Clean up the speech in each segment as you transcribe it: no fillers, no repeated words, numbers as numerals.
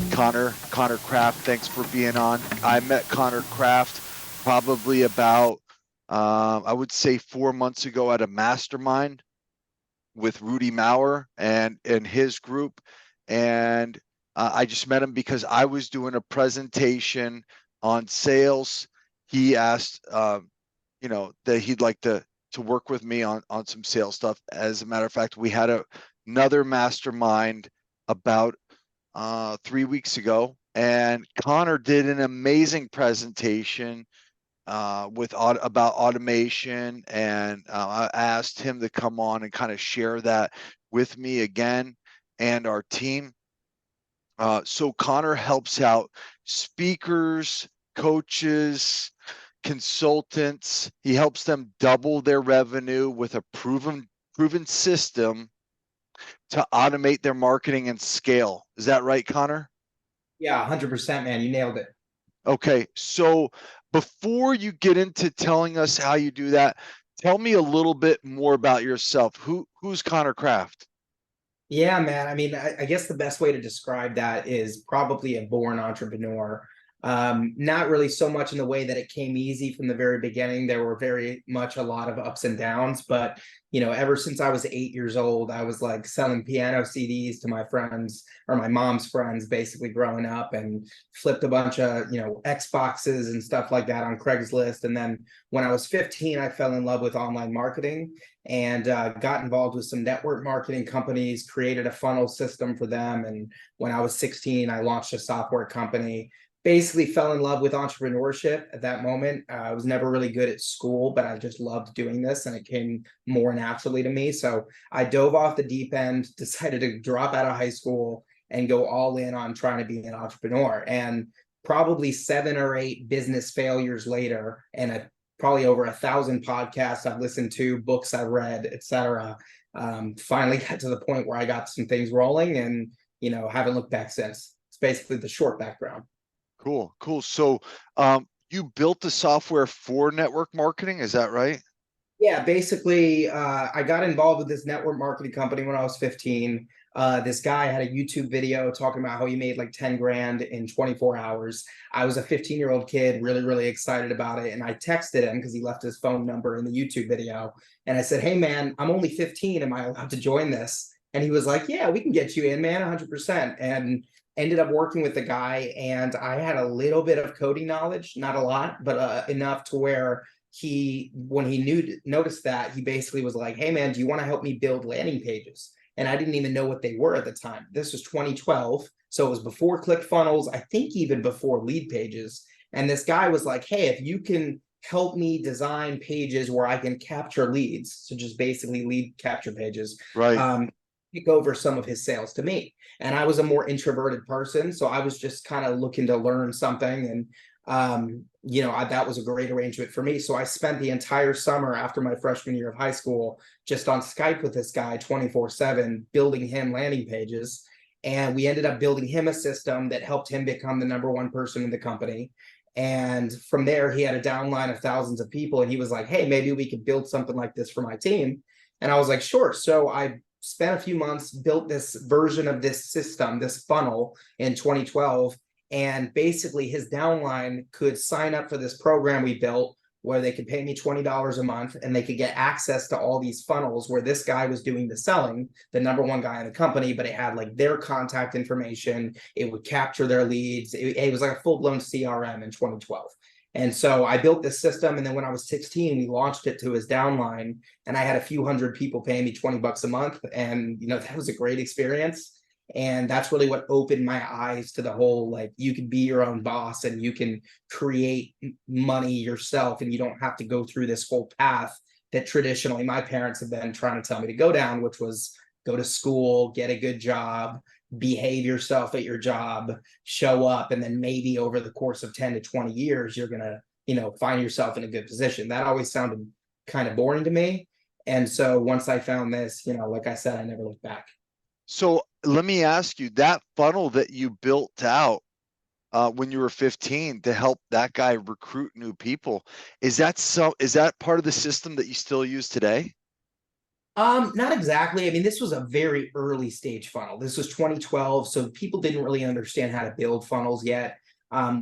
with Connor Craft. Thanks for being on. I met Connor Craft probably about, I would say 4 months ago at a mastermind with Rudy Maurer and his group. And I just met him because I was doing a presentation on sales. He asked, that he'd like to work with me on some sales stuff. As a matter of fact, we had another mastermind about 3 weeks ago, and Connor did an amazing presentation about automation, and I asked him to come on and kind of share that with me again and our team. So Connor helps out speakers, coaches, consultants. He helps them double their revenue with a proven system to automate their marketing and scale. Is that right, Connor? Yeah, 100%, man. You nailed it. Okay, so before you get into telling us how you do that, tell me a little bit more about yourself. Who's Connor Craft? Yeah, man. I mean, I guess the best way to describe that is probably a born entrepreneur. Not really so much in the way that it came easy from the very beginning. There were very much a lot of ups and downs, but ever since I was 8 years old, I was like selling piano CDs to my friends or my mom's friends, basically growing up, and flipped a bunch of Xboxes and stuff like that on Craigslist. And then when I was 15, I fell in love with online marketing and got involved with some network marketing companies, created a funnel system for them. And when I was 16, I launched a software company. Basically fell in love with entrepreneurship at that moment. I was never really good at school, but I just loved doing this and it came more naturally to me. So I dove off the deep end, decided to drop out of high school and go all in on trying to be an entrepreneur. And probably 7 or 8 business failures later, and probably over 1,000 podcasts I've listened to, books I've read, etc. Finally got to the point where I got some things rolling, and haven't looked back since. It's basically the short background. Cool. So you built the software for network marketing, is that right? Yeah, basically, I got involved with this network marketing company when I was 15. This guy had a YouTube video talking about how he made like 10 grand in 24 hours. I was a 15-year-old kid, really, really excited about it. And I texted him because he left his phone number in the YouTube video. And I said, "Hey, man, I'm only 15. Am I allowed to join this?" And he was like, "Yeah, we can get you in, man, 100%." And ended up working with the guy. And I had a little bit of coding knowledge, not a lot, but enough to where when he noticed that, he basically was like, "Hey man, do you want to help me build landing pages?" And I didn't even know what they were at the time. This was 2012, so it was before ClickFunnels, I think even before Leadpages. And this guy was like, "Hey, if you can help me design pages where I can capture leads," so just basically lead capture pages, Right. kick over some of his sales to me. And I was a more introverted person, so I was just kind of looking to learn something. And that was a great arrangement for me. So I spent the entire summer after my freshman year of high school just on Skype with this guy 24/7, building him landing pages. And we ended up building him a system that helped him become the number one person in the company. And from there, he had a downline of thousands of people. And he was like, "Hey, maybe we could build something like this for my team." And I was like, "Sure." So I spent a few months, built this version of this system, this funnel in 2012. And basically, his downline could sign up for this program we built where they could pay me $20 a month and they could get access to all these funnels where this guy was doing the selling, the number one guy in the company, but it had like their contact information. It would capture their leads. It was like a full blown CRM in 2012. And so I built this system. And then when I was 16, we launched it to his downline. And I had a few hundred people paying me $20 a month. And, that was a great experience. And that's really what opened my eyes to the whole, like, you can be your own boss and you can create money yourself and you don't have to go through this whole path that traditionally my parents have been trying to tell me to go down, which was go to school, get a good job, behave yourself at your job, show up, and then maybe over the course of 10 to 20 years you're going to find yourself in a good position. That always sounded kind of boring to me. And so once I found this, like I said, I never looked back. So let me ask you, that funnel that you built out when you were 15 to help that guy recruit new people, is that part of the system that you still use today? Not exactly. I mean, this was a very early stage funnel. This was 2012, so people didn't really understand how to build funnels yet.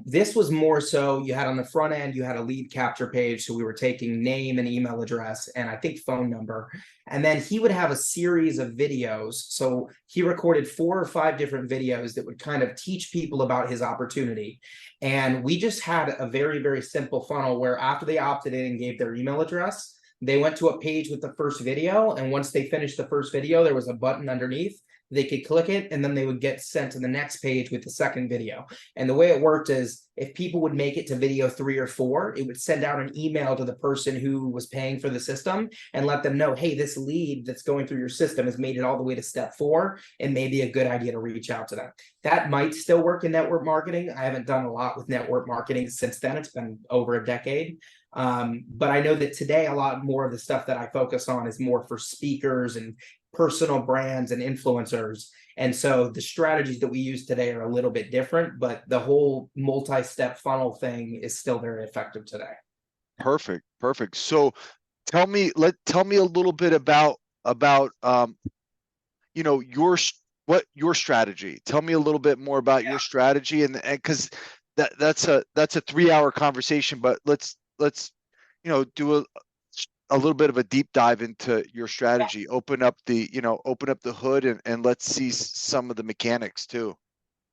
This was more so you had on the front end, you had a lead capture page. So we were taking name and email address and I think phone number. And then he would have a series of videos. So he recorded 4 or 5 different videos that would kind of teach people about his opportunity. And we just had a very, very simple funnel where after they opted in and gave their email address, they went to a page with the first video. And once they finished the first video, there was a button underneath. They could click it and then they would get sent to the next page with the second video. And the way it worked is if people would make it to video 3 or 4, it would send out an email to the person who was paying for the system and let them know, hey, this lead that's going through your system has made it all the way to step 4 and maybe a good idea to reach out to them. That might still work in network marketing. I haven't done a lot with network marketing since then. It's been over a decade. But I know that today a lot more of the stuff that I focus on is more for speakers and personal brands and influencers. And so the strategies that we use today are a little bit different, but the whole multi-step funnel thing is still very effective today. Perfect, perfect. So tell me a little bit about you know, your strategy. Tell me a little bit more about your strategy, and because that's a 3-hour conversation, but let's you know, do a little bit of a deep dive into your strategy. Open up the hood and let's see some of the mechanics too.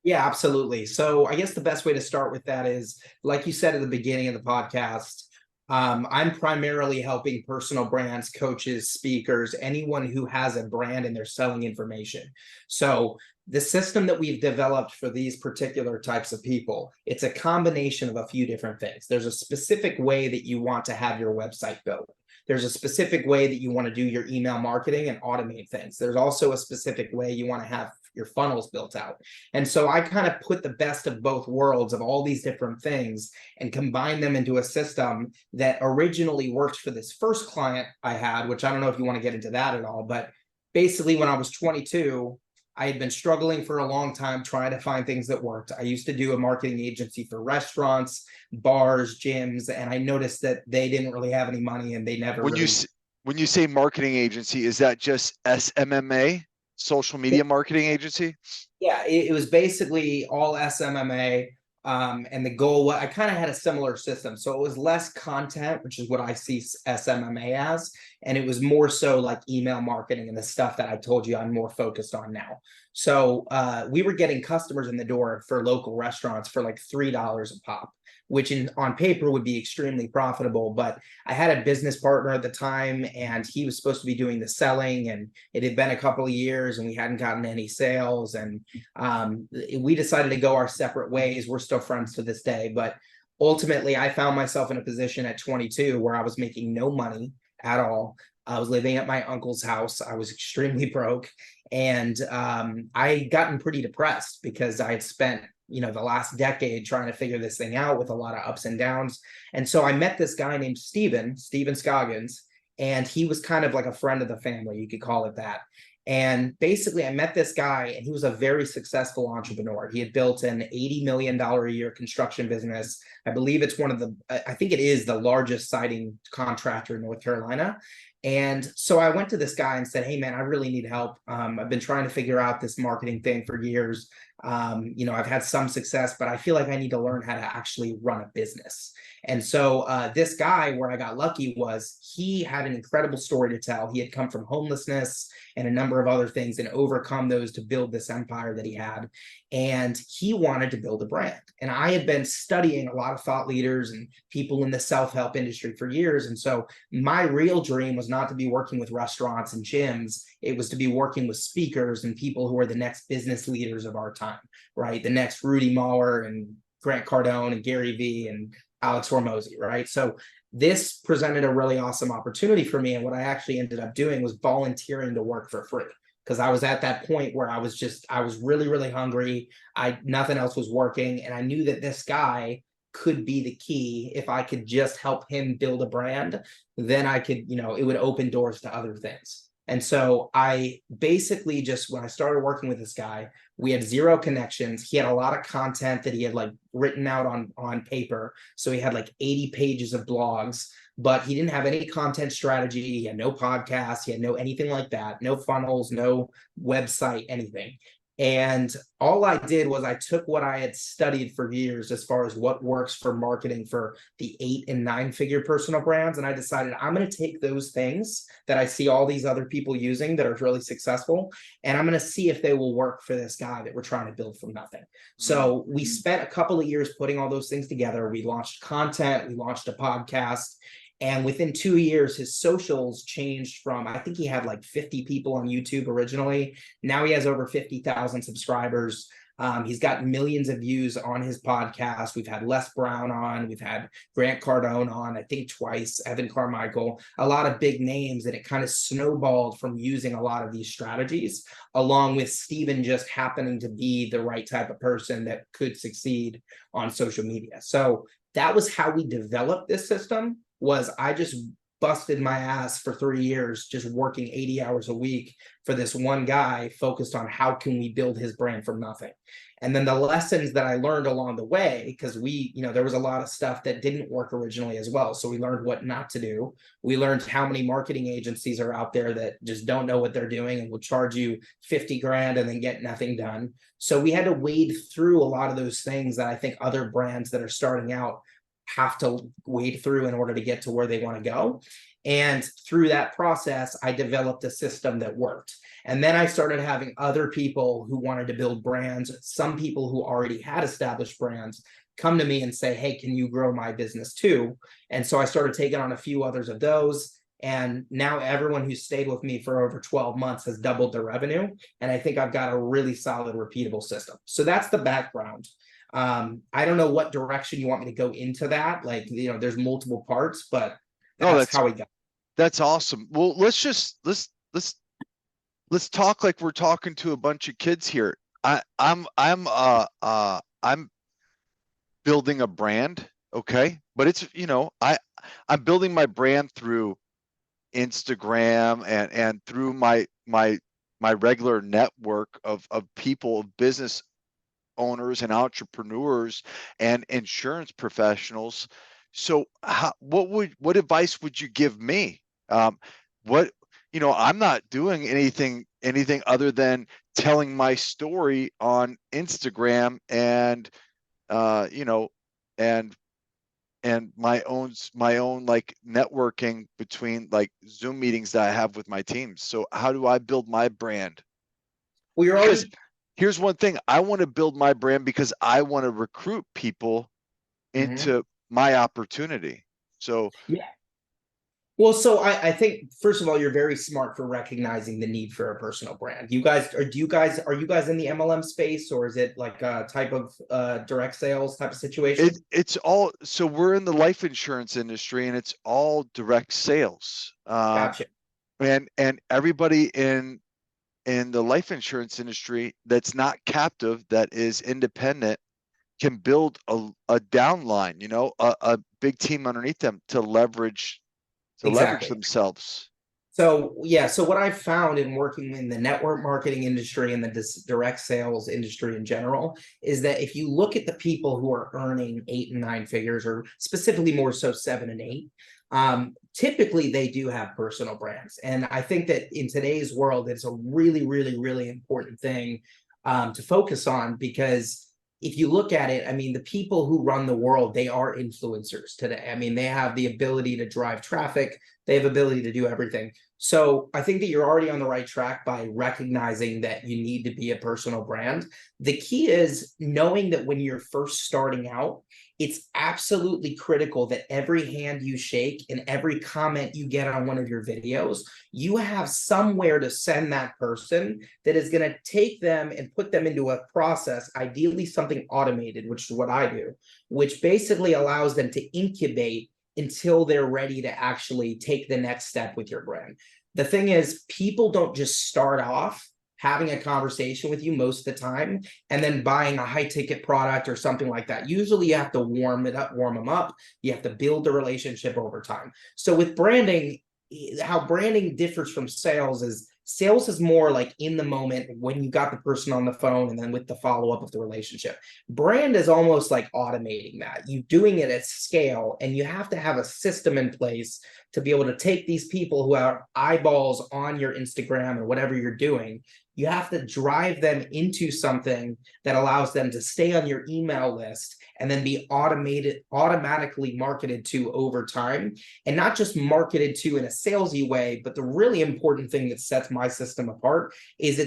Yeah, absolutely. So I guess the best way to start with that is, like you said at the beginning of the podcast, I'm primarily helping personal brands, coaches, speakers, anyone who has a brand and they're selling information. So the system that we've developed for these particular types of people, it's a combination of a few different things. There's a specific way that you want to have your website built. There's a specific way that you want to do your email marketing and automate things. There's also a specific way you want to have your funnels built out. And so I kind of put the best of both worlds of all these different things and combine them into a system that originally worked for this first client I had, which I don't know if you want to get into that at all, but basically when I was 22, I had been struggling for a long time trying to find things that worked. I used to do a marketing agency for restaurants, bars, gyms, and I noticed that they didn't really have any money and they never when you say marketing agency, is that just SMMA, social media marketing agency? Yeah, it was basically all SMMA. And the goal, I kind of had a similar system. So it was less content, which is what I see SMMA as. And it was more so like email marketing and the stuff that I told you I'm more focused on now. So we were getting customers in the door for local restaurants for like $3 a pop, which on paper would be extremely profitable. But I had a business partner at the time and he was supposed to be doing the selling, and it had been a couple of years and we hadn't gotten any sales. And we decided to go our separate ways. We're still friends to this day, but ultimately I found myself in a position at 22 where I was making no money at all. I was living at my uncle's house. I was extremely broke, and I had gotten pretty depressed because I had spent the last decade trying to figure this thing out with a lot of ups and downs. And so I met this guy named Steven Scoggins, and he was kind of like a friend of the family, you could call it that. And basically I met this guy and he was a very successful entrepreneur. He had built an $80 million a year construction business. I believe it's I think it is the largest siding contractor in North Carolina. And so I went to this guy and said, hey man, I really need help. I've been trying to figure out this marketing thing for years. I've had some success, but I feel like I need to learn how to actually run a business. And so this guy, where I got lucky was he had an incredible story to tell. He had come from homelessness and a number of other things and overcome those to build this empire that he had. And he wanted to build a brand. And I had been studying a lot of thought leaders and people in the self-help industry for years. And so my real dream was not to be working with restaurants and gyms. It was to be working with speakers and people who are the next business leaders of our time, right? The next Rudy Mahler and Grant Cardone and Gary Vee and Alex Hormozy, right? So this presented a really awesome opportunity for me. And what I actually ended up doing was volunteering to work for free, because I was at that point where I was really, really hungry. Nothing else was working. And I knew that this guy could be the key. If I could just help him build a brand, then I could, it would open doors to other things. And so I basically just, when I started working with this guy, we had zero connections. He had a lot of content that he had like written out on paper. So he had like 80 pages of blogs, but he didn't have any content strategy. He had no podcast. He had no anything like that, no funnels, no website, anything. And all I did was I took what I had studied for years as far as what works for marketing for the 8 and 9 figure personal brands. And I decided I'm going to take those things that I see all these other people using that are really successful, and I'm going to see if they will work for this guy that we're trying to build from nothing. So we spent a couple of years putting all those things together. We launched content, we launched a podcast. And within 2 years, his socials changed from, I think he had like 50 people on YouTube originally. Now he has over 50,000 subscribers. He's got millions of views on his podcast. We've had Les Brown on, we've had Grant Cardone on, I think twice, Evan Carmichael, a lot of big names, and it kind of snowballed from using a lot of these strategies, along with Steven just happening to be the right type of person that could succeed on social media. So that was how we developed this system. Was I just busted my ass for 3 years, just working 80 hours a week for this one guy, focused on how can we build his brand from nothing. And then the lessons that I learned along the way, because there was a lot of stuff that didn't work originally as well. So we learned what not to do. We learned how many marketing agencies are out there that just don't know what they're doing and will charge you 50 grand and then get nothing done. So we had to wade through a lot of those things that I think other brands that are starting out have to wade through in order to get to where they want to go. And through that process, I developed a system that worked. And then I started having other people who wanted to build brands, some people who already had established brands, come to me and say, hey, can you grow my business too? And so I started taking on a few others of those. And now everyone who stayed with me for over 12 months has doubled their revenue. And I think I've got a really solid, repeatable system. So that's the background. I don't know what direction you want me to go into that. Like, there's multiple parts, but that's how we got. That's awesome. Well, let's talk like we're talking to a bunch of kids here. I'm building a brand, okay? But it's, I'm building my brand through Instagram and through my regular network of people, of business owners and entrepreneurs and insurance professionals. So what advice would you give me? I'm not doing anything other than telling my story on Instagram and and my own like networking between like Zoom meetings that I have with my teams. So how do I build my brand? Well, because here's one thing. I want to build my brand because I want to recruit people into my opportunity. So yeah. Well, so I think, first of all, you're very smart for recognizing the need for a personal brand. Are you guys in the MLM space, or is it like a type of direct sales type of situation? It's all, so we're in the life insurance industry and it's all direct sales. Gotcha. And everybody in the life insurance industry that's not captive, that is independent, can build a downline, a big team underneath them to leverage themselves. So yeah, so what I've found in working in the network marketing industry and the direct sales industry in general is that if you look at the people who are earning 8 and 9 figures, or specifically more so 7 and 8, typically they do have personal brands. And I think that in today's world, it's a really, really, really important thing to focus on, because if you look at it, I mean, the people who run the world, they are influencers today. I mean, they have the ability to drive traffic. They have ability to do everything. So I think that you're already on the right track by recognizing that you need to be a personal brand. The key is knowing that when you're first starting out, it's absolutely critical that every hand you shake and every comment you get on one of your videos, you have somewhere to send that person that is going to take them and put them into a process, ideally something automated, which is what I do, which basically allows them to incubate until they're ready to actually take the next step with your brand. The thing is, people don't just start off having a conversation with you most of the time and then buying a high ticket product or something like that. Usually you have to warm them up. You have to build the relationship over time. So with branding, how branding differs from sales is more like in the moment when you got the person on the phone and then with the follow-up of the relationship. Brand is almost like automating that. You doing it at scale, and you have to have a system in place to be able to take these people who are eyeballs on your Instagram or whatever you're doing. You have to drive them into something that allows them to stay on your email list and then be automatically marketed to over time, and not just marketed to in a salesy way. But the really important thing that sets my system apart is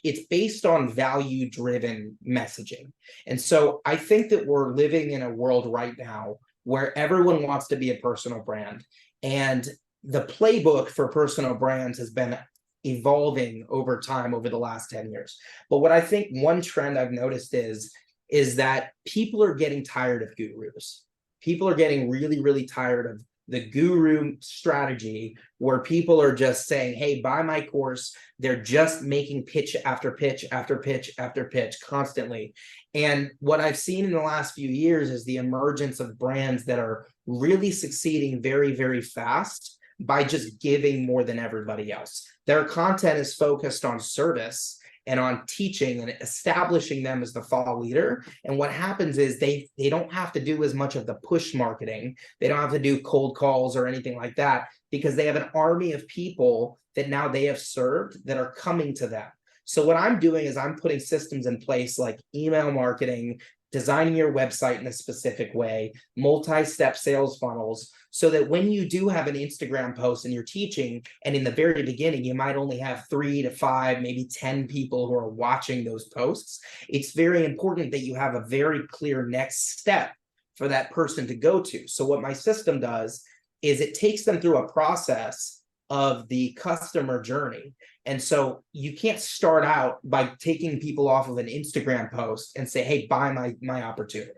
it's based on value driven messaging. And so I think that we're living in a world right now where everyone wants to be a personal brand, and the playbook for personal brands has been evolving over time over the last 10 years. But what I think one trend I've noticed is that people are getting tired of gurus. People are getting really, really tired of the guru strategy where people are just saying, hey, buy my course. They're just making pitch after pitch after pitch after pitch constantly. And what I've seen in the last few years is the emergence of brands that are really succeeding very, very fast by just giving more than everybody else. Their content is focused on service and on teaching and establishing them as the thought leader. And what happens is they don't have to do as much of the push marketing. They don't have to do cold calls or anything like that, because they have an army of people that now they have served that are coming to them. So what I'm doing is I'm putting systems in place like email marketing, designing your website in a specific way, multi-step sales funnels, so that when you do have an Instagram post and you're teaching, and in the very beginning, you might only have 3 to 5, maybe 10 people who are watching those posts. It's very important that you have a very clear next step for that person to go to. So what my system does is it takes them through a process of the customer journey. And so you can't start out by taking people off of an Instagram post and say, hey, buy my opportunity.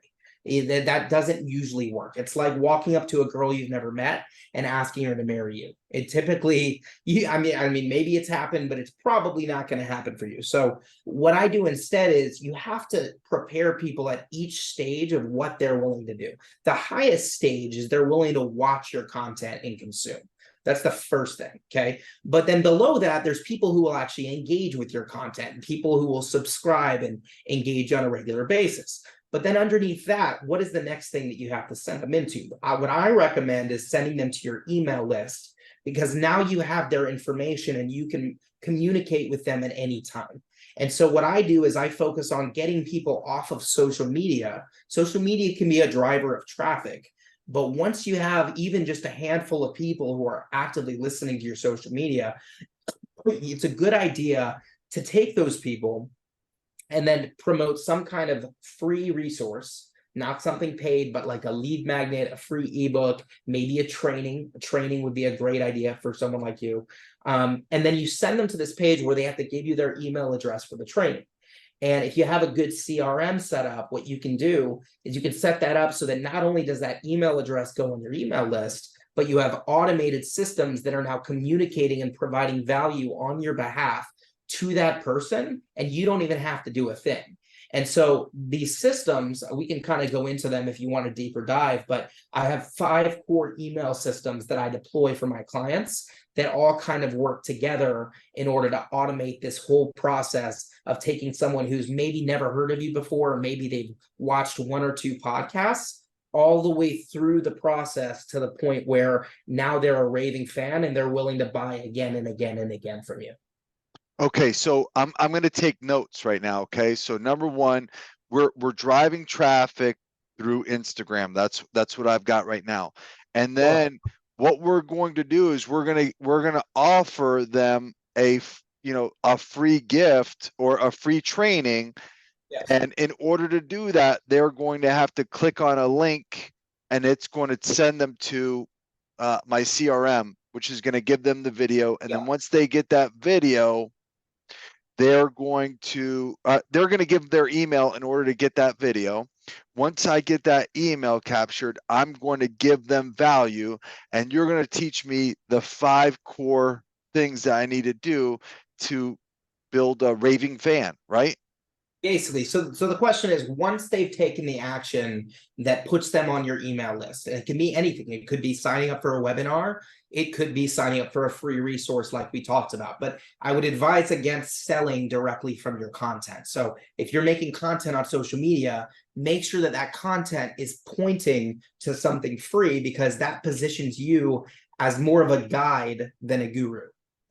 That doesn't usually work. It's like walking up to a girl you've never met and asking her to marry you. It typically, I mean, maybe it's happened, but it's probably not going to happen for you. So what I do instead is you have to prepare people at each stage of what they're willing to do. The highest stage is they're willing to watch your content and consume. That's the first thing, okay? But then below that, there's people who will actually engage with your content, and people who will subscribe and engage on a regular basis. But then underneath that, what is the next thing that you have to send them into? What I recommend is sending them to your email list, because now you have their information and you can communicate with them at any time. And so what I do is I focus on getting people off of social media. Social media can be a driver of traffic. But once you have even just a handful of people who are actively listening to your social media, it's a good idea to take those people and then promote some kind of free resource, not something paid, but like a lead magnet, a free ebook, maybe a training. A training would be a great idea for someone like you. And then you send them to this page where they have to give you their email address for the training. And if you have a good CRM set up, what you can do is you can set that up so that not only does that email address go on your email list, but you have automated systems that are now communicating and providing value on your behalf to that person, and you don't even have to do a thing. And so these systems, we can kind of go into them if you want a deeper dive, but I have 5 core email systems that I deploy for my clients that all kind of work together in order to automate this whole process of taking someone who's maybe never heard of you before, or maybe they've watched 1 or 2 podcasts, all the way through the process to the point where now they're a raving fan and they're willing to buy again and again and again from you. Okay, so I'm going to take notes right now. Okay, so number one, we're driving traffic through Instagram. That's what I've got right now. And then what we're going to do is we're gonna offer them a free gift or a free training. Yes. And in order to do that, they're going to have to click on a link, and it's going to send them to my CRM, which is going to give them the video. And then once they get that video, they're going to give their email in order to get that video. Once I get that email captured, I'm going to give them value, and you're going to teach me the 5 core things that I need to do to build a raving fan, right? Basically, so the question is, once they've taken the action that puts them on your email list, and it can be anything. It could be signing up for a webinar, it could be signing up for a free resource like we talked about. But I would advise against selling directly from your content. So if you're making content on social media, make sure that that content is pointing to something free, because that positions you as more of a guide than a guru.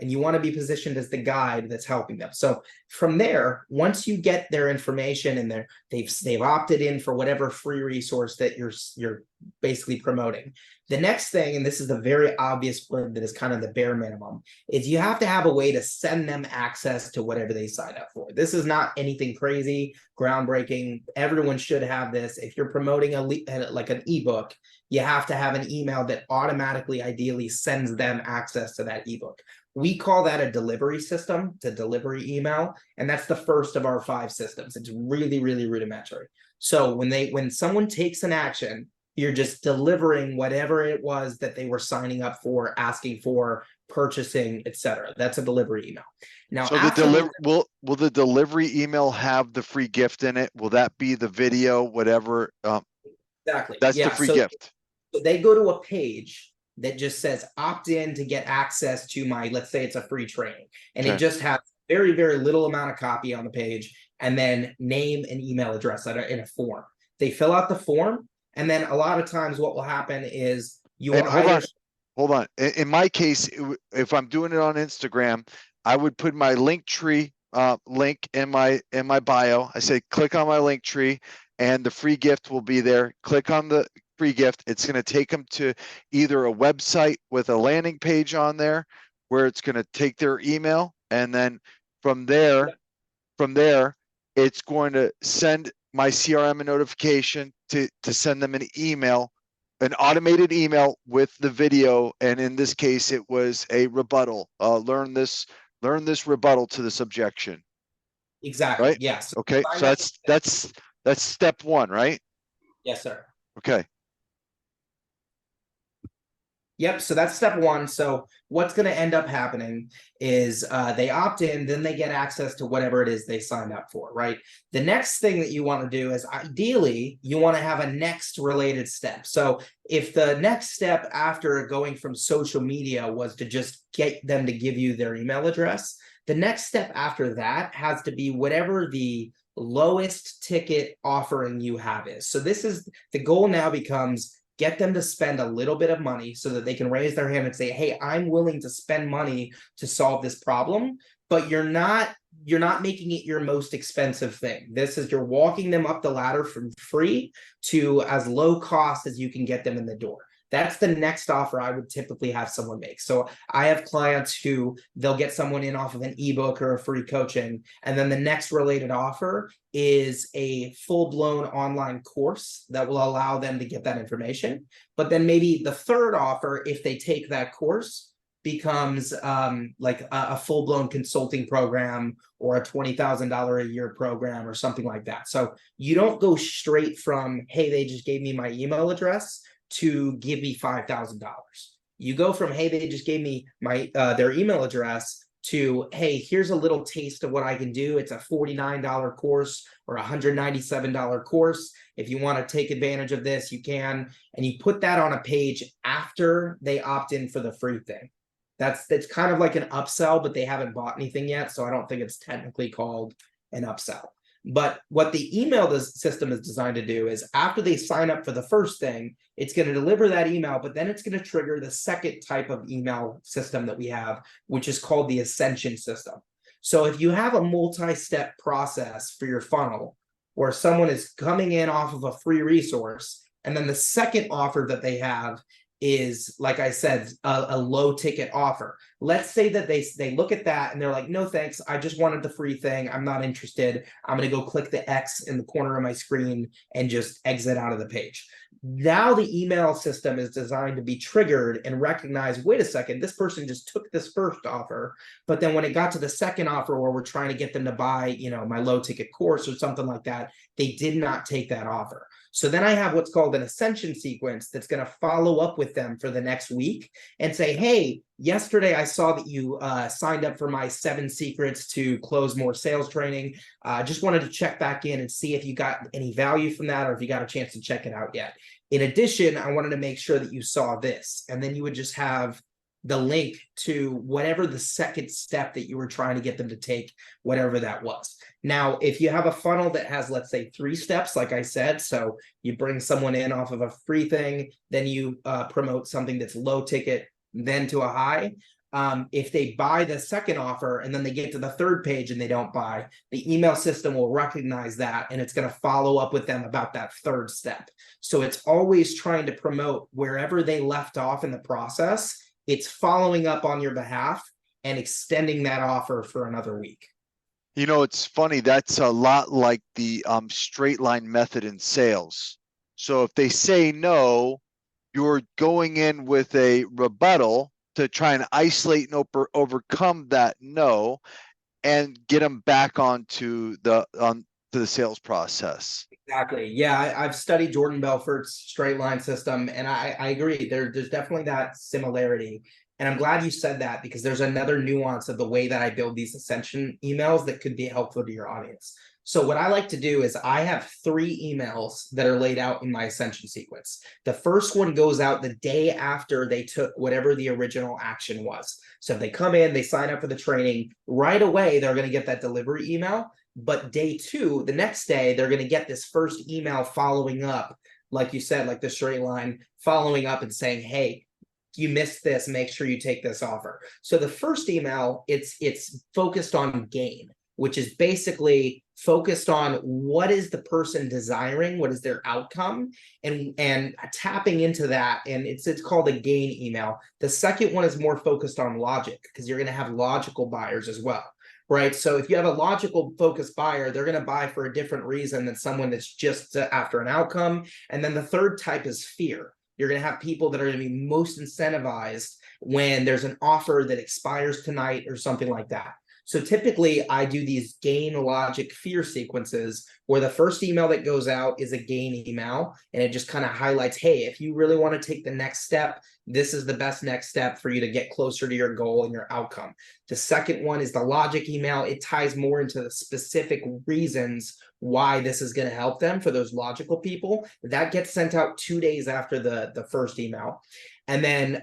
And you want to be positioned as the guide that's helping them. So from there, once you get their information and they've opted in for whatever free resource that you're basically promoting, the next thing, and this is the very obvious one that is kind of the bare minimum, is you have to have a way to send them access to whatever they sign up for. This is not anything crazy, groundbreaking. Everyone should have this. If you're promoting like an ebook, you have to have an email that automatically, ideally, sends them access to that ebook. We call that a delivery system, it's a delivery email, and that's the first of our 5 systems. It's really, really rudimentary. So when someone takes an action, you're just delivering whatever it was that they were signing up for, asking for, purchasing, etc. That's a delivery email. Now, So will the delivery email have the free gift in it? Will that be the video, whatever? Exactly. That's Yeah, the free so gift. they go to a page that just says opt in to get access to my, let's say it's a free training, and Okay. it just has very, very little amount of copy on the page, and then name and email address that are in a form. They fill out the form, and then a lot of times what will happen is you And will hold on. In my case, if I'm doing it on Instagram, I would put my Linktree link in my bio. I say click on my Linktree, and the free gift will be there. Click on the free gift. It's going to take them to either a website with a landing page on there, where it's going to take their email, and then from there, it's going to send my CRM a notification to send them an email, an automated email with the video. And in this case, it was a rebuttal. Learn this rebuttal to this objection. exactly, Right? yes. Okay. So that's step 1, right? Yes, sir. Okay. Yep, so that's step 1. So what's going to end up happening is they opt in, then they get access to whatever it is they signed up for, right? The next thing that you want to do is, ideally, you want to have a next related step. So if the next step after going from social media was to just get them to give you their email address, the next step after that has to be whatever the lowest ticket offering you have is. So this is the goal now becomes, get them to spend a little bit of money so that they can raise their hand and say, hey, I'm willing to spend money to solve this problem, but you're not making it your most expensive thing. This is, you're walking them up the ladder from free to as low cost as you can get them in the door. That's the next offer I would typically have someone make. So I have clients who they'll get someone in off of an ebook or a free coaching, and then the next related offer is a full-blown online course that will allow them to get that information. But then maybe the third offer, if they take that course, becomes like a full-blown consulting program or a $20,000 a year program or something like that. So you don't go straight from, hey, they just gave me my email address, to give me $5,000. You go from, hey, they just gave me my their email address, to, hey, here's a little taste of what I can do. It's a $49 course or a $197 course. If you want to take advantage of this, you can. And you put that on a page after they opt in for the free thing. That's kind of like an upsell, but they haven't bought anything yet, so I don't think it's technically called an upsell. But what the email system is designed to do is, after they sign up for the first thing, it's going to deliver that email, but then it's going to trigger the second type of email system that we have, which is called the Ascension system. So if you have a multi-step process for your funnel, where someone is coming in off of a free resource, and then the second offer that they have is, like I said, a low ticket offer. Let's say that they look at that and they're like, no, thanks. I just wanted the free thing. I'm not interested. I'm going to go click the X in the corner of my screen and just exit out of the page. Now the email system is designed to be triggered and recognize, wait a second, this person just took this first offer, but then when it got to the second offer where we're trying to get them to buy, my low ticket course or something like that, they did not take that offer. So then I have what's called an ascension sequence that's going to follow up with with them for the next week and say, hey, yesterday I saw that you signed up for my 7 secrets to close more sales training. Just wanted to check back in and see if you got any value from that or if you got a chance to check it out yet. In addition, I wanted to make sure that you saw this, and then you would just have the link to whatever the second step that you were trying to get them to take, whatever that was. Now, if you have a funnel that has, let's say, 3 steps, like I said, so you bring someone in off of a free thing, then you promote something that's low ticket, then to a high. If they buy the second offer and then they get to the 3rd page and they don't buy, the email system will recognize that and it's going to follow up with them about that 3rd step. So it's always trying to promote wherever they left off in the process. It's following up on your behalf and extending that offer for another week. You know, it's funny. That's a lot like the straight line method in sales. So if they say no, you're going in with a rebuttal to try and isolate and overcome that no, and get them back onto the to the sales process. Exactly. Yeah, I've studied Jordan Belfort's straight line system, and I agree. There's definitely that similarity. And I'm glad you said that because there's another nuance of the way that I build these Ascension emails that could be helpful to your audience. So what I like to do is I have 3 emails that are laid out in my Ascension sequence. The first one goes out the day after they took whatever the original action was. So if they come in, they sign up for the training, right away, they're going to get that delivery email. But day 2, the next day, they're going to get this first email following up, like you said, like the straight line, following up and saying, hey, you missed this, make sure you take this offer. So the first email, it's focused on gain, which is basically focused on what is the person desiring, what is their outcome, and tapping into that. And it's called a gain email. The second one is more focused on logic because you're going to have logical buyers as well. Right. So if you have a logical focused buyer, they're going to buy for a different reason than someone that's just after an outcome. And then the third type is fear. You're going to have people that are going to be most incentivized when there's an offer that expires tonight or something like that. So typically I do these gain, logic, fear sequences where the first email that goes out is a gain email. And it just kind of highlights, hey, if you really want to take the next step, this is the best next step for you to get closer to your goal and your outcome. The second one is the logic email. It ties more into the specific reasons why this is going to help them for those logical people. That gets sent out 2 days after the first email. And then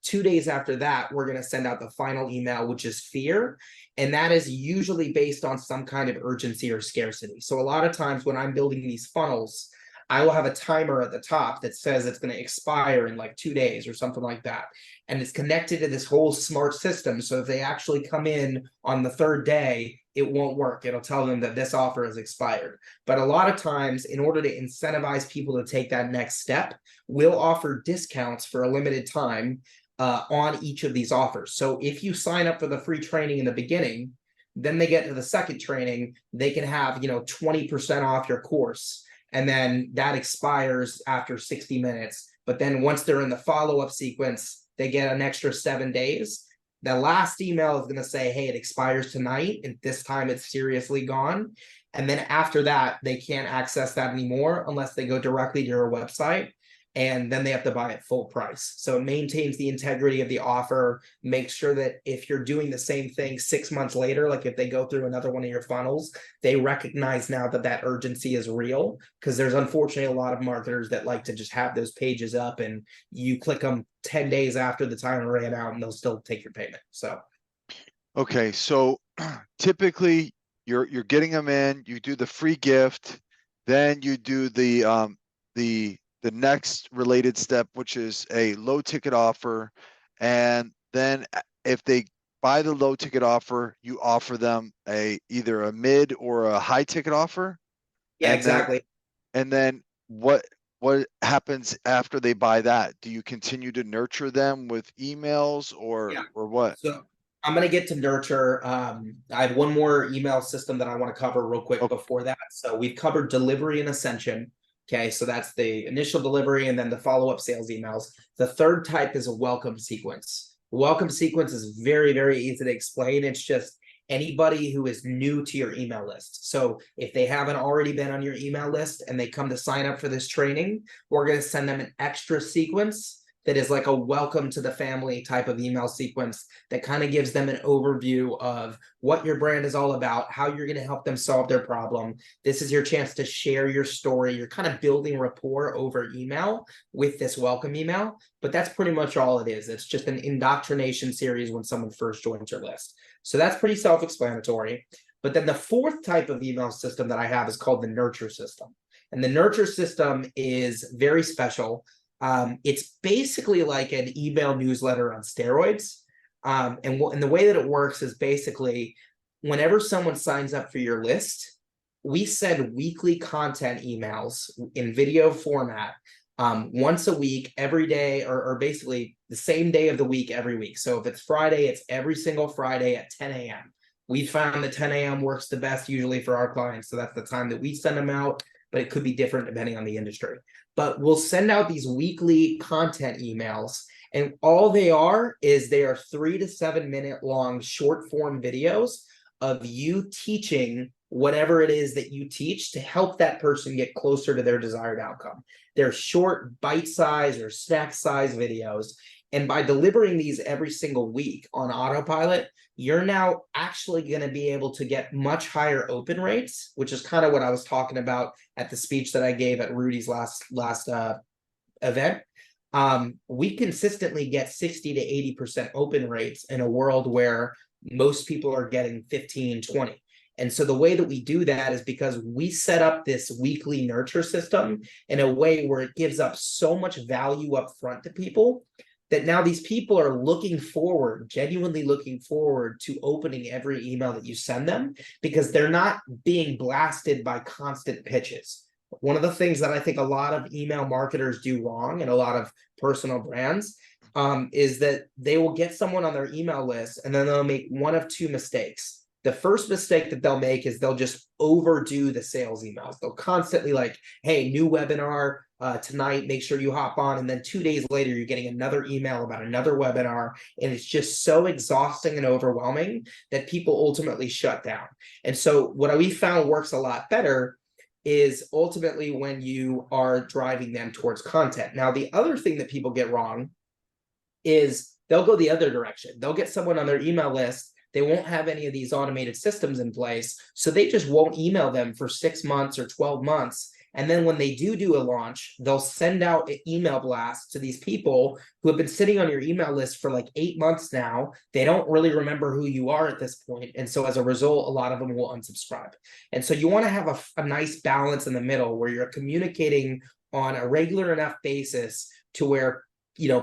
2 days after that, we're going to send out the final email, which is fear. And that is usually based on some kind of urgency or scarcity. So a lot of times when I'm building these funnels, I will have a timer at the top that says it's going to expire in like 2 days or something like that. And it's connected to this whole smart system. So if they actually come in on the 3rd day, it won't work. It'll tell them that this offer has expired. But a lot of times, in order to incentivize people to take that next step, we'll offer discounts for a limited time on each of these offers. So if you sign up for the free training in the beginning, then they get to the second training, they can have, 20% off your course. And then that expires after 60 minutes. But then once they're in the follow-up sequence, they get an extra 7 days. The last email is going to say, hey, it expires tonight. And this time it's seriously gone. And then after that, they can't access that anymore unless they go directly to your website. And then they have to buy at full price. So it maintains the integrity of the offer, makes sure that if you're doing the same thing 6 months later, like if they go through another one of your funnels, they recognize now that that urgency is real, because there's unfortunately a lot of marketers that like to just have those pages up and you click them 10 days after the timer ran out and they'll still take your payment. So. Okay. So typically you're getting them in, you do the free gift, then you do the next related step, which is a low ticket offer. And then if they buy the low ticket offer, you offer them either a mid or a high ticket offer. Yeah, exactly. And then what happens after they buy that? Do you continue to nurture them with emails or what? So I'm going to get to nurture. I have one more email system that I want to cover real quick before that. So we've covered delivery and Ascension. Okay, so that's the initial delivery and then the follow-up sales emails. The third type is a welcome sequence. Welcome sequence is very, very easy to explain. It's just anybody who is new to your email list. So if they haven't already been on your email list and they come to sign up for this training, we're going to send them an extra sequence that is like a welcome to the family type of email sequence that kind of gives them an overview of what your brand is all about, how you're going to help them solve their problem. This is your chance to share your story. You're kind of building rapport over email with this welcome email, but that's pretty much all it is. It's just an indoctrination series when someone first joins your list. So that's pretty self-explanatory. But then the fourth type of email system that I have is called the nurture system. And the nurture system is very special. It's basically like an email newsletter on steroids. And the way that it works is basically whenever someone signs up for your list, we send weekly content emails in video format once a week, every day, or basically the same day of the week, every week. So if it's Friday, it's every single Friday at 10 a.m. We found that 10 a.m. works the best usually for our clients. So that's the time that we send them out, but it could be different depending on the industry. But we'll send out these weekly content emails, and all they are is they are 3 to 7 minute long short form videos of you teaching whatever it is that you teach to help that person get closer to their desired outcome. They're short bite size or snack size videos. And by delivering these every single week on autopilot, you're now actually going to be able to get much higher open rates, which is kind of what I was talking about at the speech that I gave at Rudy's last event. We consistently get 60 to 80% open rates in a world where most people are getting 15, 20. And so the way that we do that is because we set up this weekly nurture system in a way where it gives up so much value up front to people that now these people are looking forward, genuinely looking forward to opening every email that you send them, because they're not being blasted by constant pitches. One of the things that I think a lot of email marketers do wrong, and a lot of personal brands, is that they will get someone on their email list and then they'll make one of two mistakes. The first mistake that they'll make is they'll just overdo the sales emails. They'll constantly like, hey, new webinar tonight, make sure you hop on. And then 2 days later, you're getting another email about another webinar. And it's just so exhausting and overwhelming that people ultimately shut down. And so what we found works a lot better is ultimately when you are driving them towards content. Now, the other thing that people get wrong is they'll go the other direction. They'll get someone on their email list. They won't have any of these automated systems in place. So they just won't email them for 6 months or 12 months. And then when they do a launch, they'll send out an email blast to these people who have been sitting on your email list for like 8 months now. They don't really remember who you are at this point. And so as a result, a lot of them will unsubscribe. And so you want to have a nice balance in the middle where you're communicating on a regular enough basis to where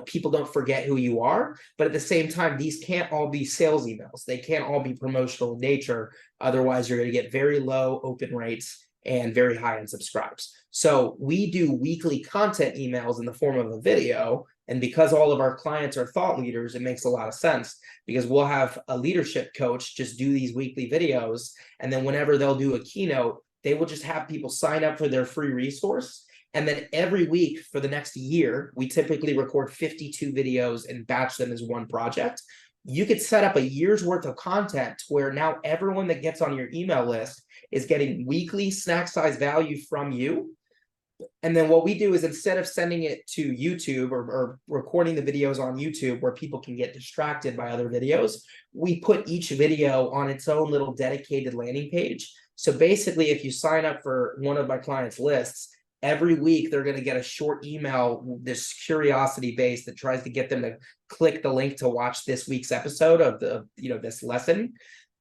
people don't forget who you are, but at the same time, these can't all be sales emails. They can't all be promotional in nature. Otherwise, you're going to get very low open rates and very high unsubscribes. So we do weekly content emails in the form of a video. And because all of our clients are thought leaders, it makes a lot of sense because we'll have a leadership coach just do these weekly videos. And then whenever they'll do a keynote, they will just have people sign up for their free resource. And then every week for the next year, we typically record 52 videos and batch them as one project. You could set up a year's worth of content where now everyone that gets on your email list is getting weekly snack size value from you. And then what we do is instead of sending it to YouTube or recording the videos on YouTube where people can get distracted by other videos, we put each video on its own little dedicated landing page. So basically, if you sign up for one of my clients' lists, every week, they're going to get a short email, this curiosity base that tries to get them to click the link to watch this week's episode of this lesson.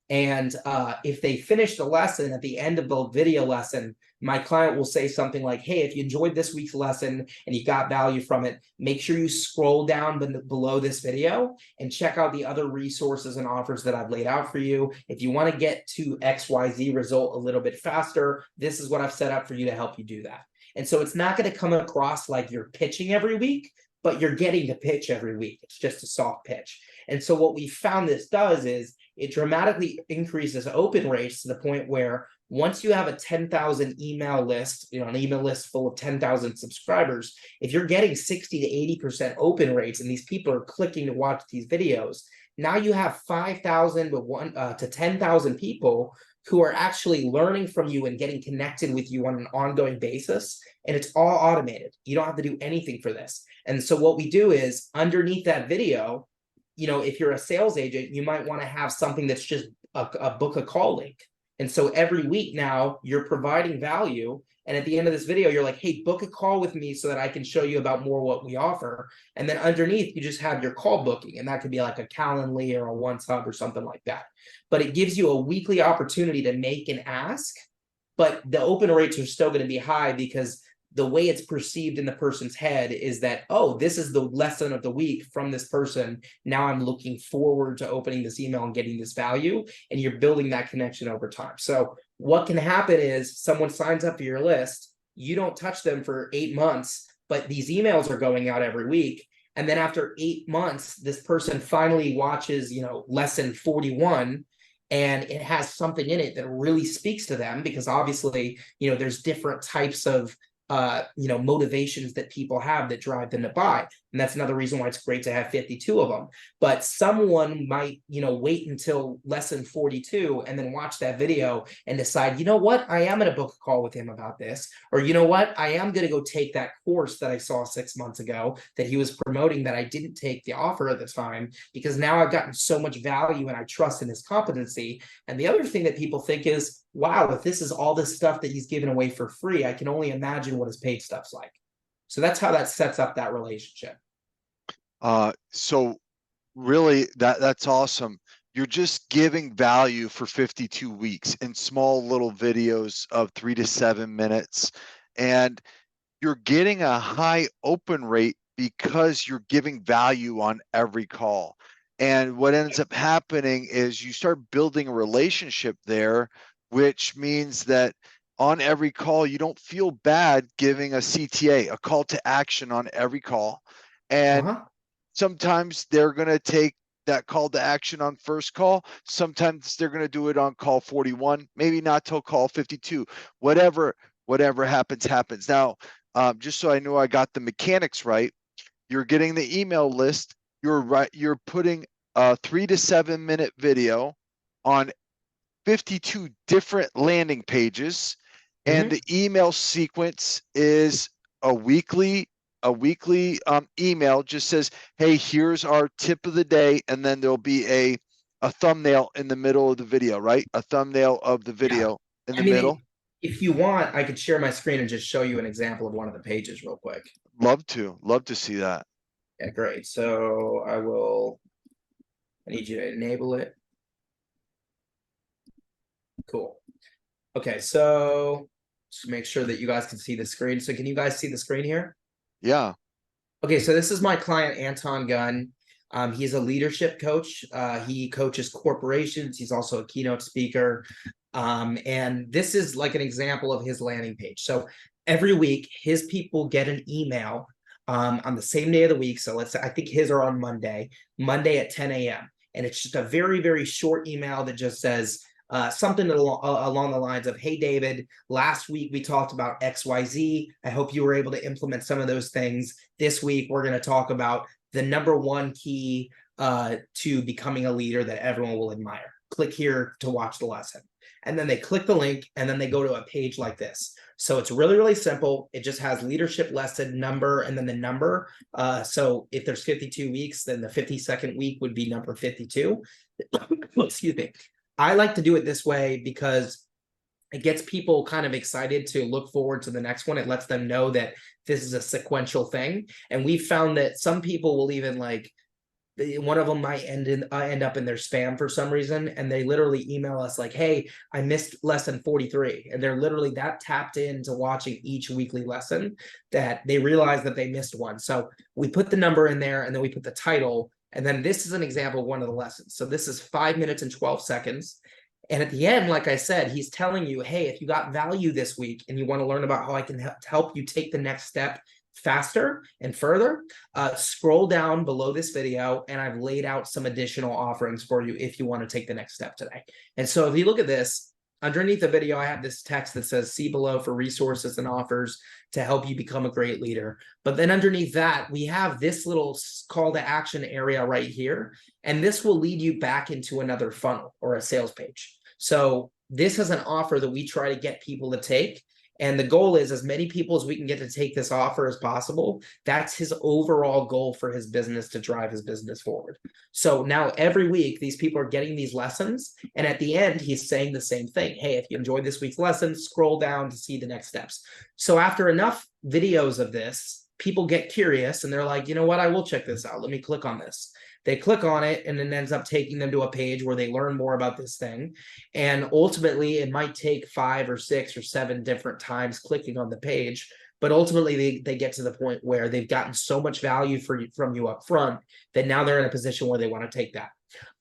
And if they finish the lesson at the end of the video lesson, my client will say something like, hey, if you enjoyed this week's lesson and you got value from it, make sure you scroll down below this video and check out the other resources and offers that I've laid out for you. If you want to get to XYZ result a little bit faster, this is what I've set up for you to help you do that. And so it's not going to come across like you're pitching every week, but you're getting to pitch every week. It's just a soft pitch. And so what we found this does is it dramatically increases open rates to the point where once you have a 10,000 email list, an email list full of 10,000 subscribers, if you're getting 60 to 80% open rates and these people are clicking to watch these videos, now you have 5,000 to 10,000 people who are actually learning from you and getting connected with you on an ongoing basis. And it's all automated. You don't have to do anything for this. And so what we do is underneath that video, you know, if you're a sales agent, you might want to have something that's just a book a call link. And so every week now you're providing value. And at the end of this video, you're like, hey, book a call with me so that I can show you about more what we offer. And then underneath, you just have your call booking. And that could be like a Calendly or a OneSub or something like that. But it gives you a weekly opportunity to make an ask. But the open rates are still going to be high because the way it's perceived in the person's head is that, oh, this is the lesson of the week from this person. Now I'm looking forward to opening this email and getting this value. And you're building that connection over time. So what can happen is someone signs up for your list. You don't touch them for 8 months, but these emails are going out every week. And then after 8 months, this person finally watches, you know, lesson 41. And it has something in it that really speaks to them because obviously, you know, there's different types of you know, motivations that people have that drive them to buy. And that's another reason why it's great to have 52 of them. But someone might, you know, wait until lesson 42 and then watch that video and decide, you know what, I am going to book a call with him about this. Or, you know what, I am going to go take that course that I saw 6 months ago that he was promoting that I didn't take the offer at the time because now I've gotten so much value and I trust in his competency. And the other thing that people think is, wow, if this is all this stuff that he's giving away for free, I can only imagine what his paid stuff's like. So that's how that sets up that relationship. So really that's awesome. You're just giving value for 52 weeks in small little videos of 3 to 7 minutes. And you're getting a high open rate because you're giving value on every call. And what ends up happening is you start building a relationship there, which means that on every call, you don't feel bad giving a CTA, a call to action on every call. And sometimes they're going to take that call to action on first call. Sometimes they're going to do it on call 41, maybe not till call 52, whatever happens. Now, just so I know I got the mechanics right, you're getting the email list. You're putting a 3 to 7 minute video on 52 different landing pages, and the email sequence is a weekly email. Just says, hey, here's our tip of the day, and then there'll be a thumbnail in the middle of the video, right? A thumbnail of the video in the middle. If you want, I could share my screen and just show you an example of one of the pages real quick. Love to see that. Yeah, great. So I need you to enable it. Cool. Okay, so just make sure that you guys can see the screen. So can you guys see the screen here? Yeah. Okay, so this is my client, Anton Gunn. He's a leadership coach. He coaches corporations. He's also a keynote speaker. And this is like an example of his landing page. So every week, his people get an email on the same day of the week. So let's say, I think his are on Monday at 10 a.m. And it's just a very, very short email that just says, something along the lines of, hey, David, last week we talked about XYZ. I hope you were able to implement some of those things. This week, we're going to talk about the #1 key to becoming a leader that everyone will admire. Click here to watch the lesson. And then they click the link and then they go to a page like this. So it's really, really simple. It just has leadership lesson number and then the number. So if there's 52 weeks, then the 52nd week would be number 52. Excuse me. I like to do it this way because it gets people kind of excited to look forward to the next one. It lets them know that this is a sequential thing. And we've found that some people will even like, one of them might end up in their spam for some reason. And they literally email us like, hey, I missed lesson 43. And they're literally that tapped into watching each weekly lesson that they realize that they missed one. So we put the number in there and then we put the title. And then this is an example of one of the lessons. So this is 5 minutes and 12 seconds. And at the end, like I said, he's telling you, hey, if you got value this week and you want to learn about how I can help you take the next step faster and further, scroll down below this video and I've laid out some additional offerings for you if you want to take the next step today. And so if you look at this, underneath the video, I have this text that says, see below for resources and offers to help you become a great leader. But then underneath that, we have this little call to action area right here. And this will lead you back into another funnel or a sales page. So this is an offer that we try to get people to take. And the goal is as many people as we can get to take this offer as possible. That's his overall goal for his business, to drive his business forward. So now every week, these people are getting these lessons. And at the end, he's saying the same thing. Hey, if you enjoyed this week's lesson, scroll down to see the next steps. So after enough videos of this, people get curious and they're like, you know what, I will check this out. Let me click on this. They click on it and it ends up taking them to a page where they learn more about this thing. And ultimately, it might take 5 or 6 or 7 different times clicking on the page. But ultimately, they get to the point where they've gotten so much value from you up front that now they're in a position where they want to take that.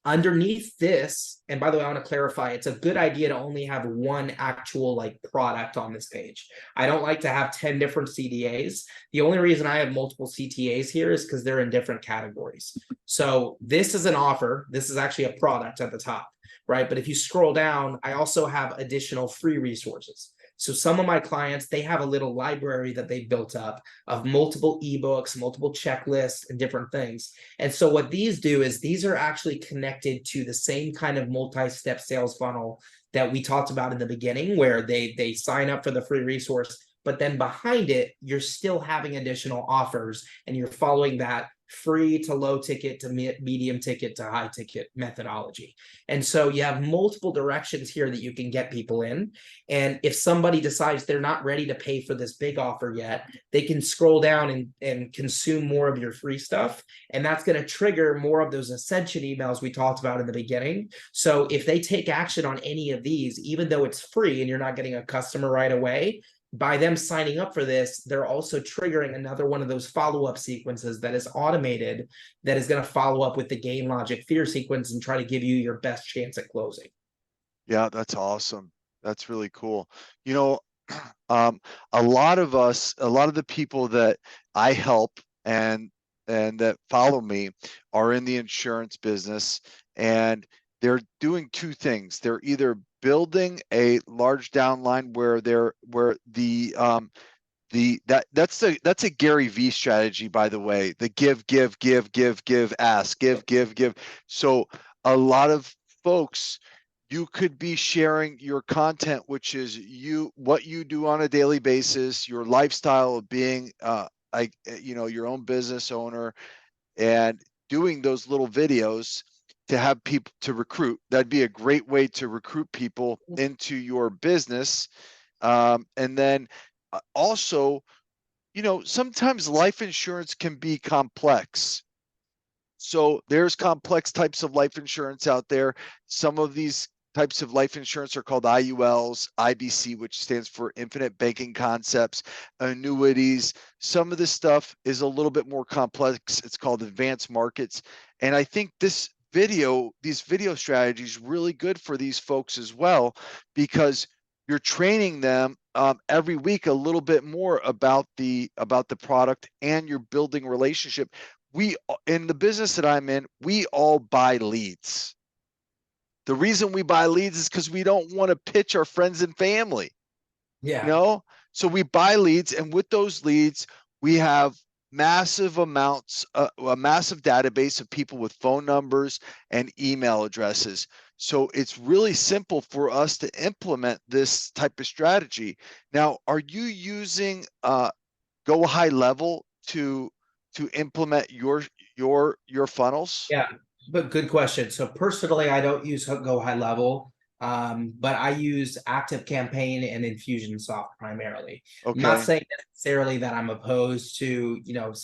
Underneath this, and by the way, I want to clarify, it's a good idea to only have one actual like product on this page. I don't like to have 10 different CDAs. The only reason I have multiple CTAs here is because they're in different categories. So this is an offer. This is actually a product at the top, right? But if you scroll down, I also have additional free resources. So some of my clients, they have a little library that they built up of multiple ebooks, multiple checklists, and different things. And so what these do is these are actually connected to the same kind of multi-step sales funnel that we talked about in the beginning, where they sign up for the free resource, but then behind it, you're still having additional offers and you're following that free to low ticket to medium ticket to high ticket methodology. And so you have multiple directions here that you can get people in. And if somebody decides they're not ready to pay for this big offer yet, they can scroll down and consume more of your free stuff. And that's going to trigger more of those ascension emails we talked about in the beginning. So if they take action on any of these, even though it's free and you're not getting a customer right away, by them signing up for this, they're also triggering another one of those follow-up sequences that is automated, that is going to follow up with the game logic fear sequence and try to give you your best chance at closing. Yeah, that's awesome. That's really cool. You know, a lot of the people that I help and that follow me are in the insurance business, and they're doing two things. They're either building a large downline that's a Gary V strategy, by the way. The give, ask, give. So a lot of folks, you could be sharing your content, which is what you do on a daily basis, your lifestyle of being your own business owner, and doing those little videos to have people to recruit. That'd be a great way to recruit people into your business. And then also, sometimes life insurance can be complex. So there's complex types of life insurance out there. Some of these types of life insurance are called IULs, IBC, which stands for Infinite Banking Concepts, annuities. Some of this stuff is a little bit more complex. It's called advanced markets. And I think these video strategies really good for these folks as well, because you're training them every week a little bit more about the product, and you're building relationship. We, in the business that I'm in, we all buy leads. The reason we buy leads is because we don't want to pitch our friends and family. Yeah. So we buy leads, and with those leads, we have massive amounts, a massive database of people with phone numbers and email addresses. So it's really simple for us to implement this type of strategy. Now, are you using Go High Level to implement your funnels? Yeah, but good question. So personally, I don't use Go High Level, but I use Active Campaign and Infusionsoft primarily. I'm not Okay. saying necessarily that I'm opposed to,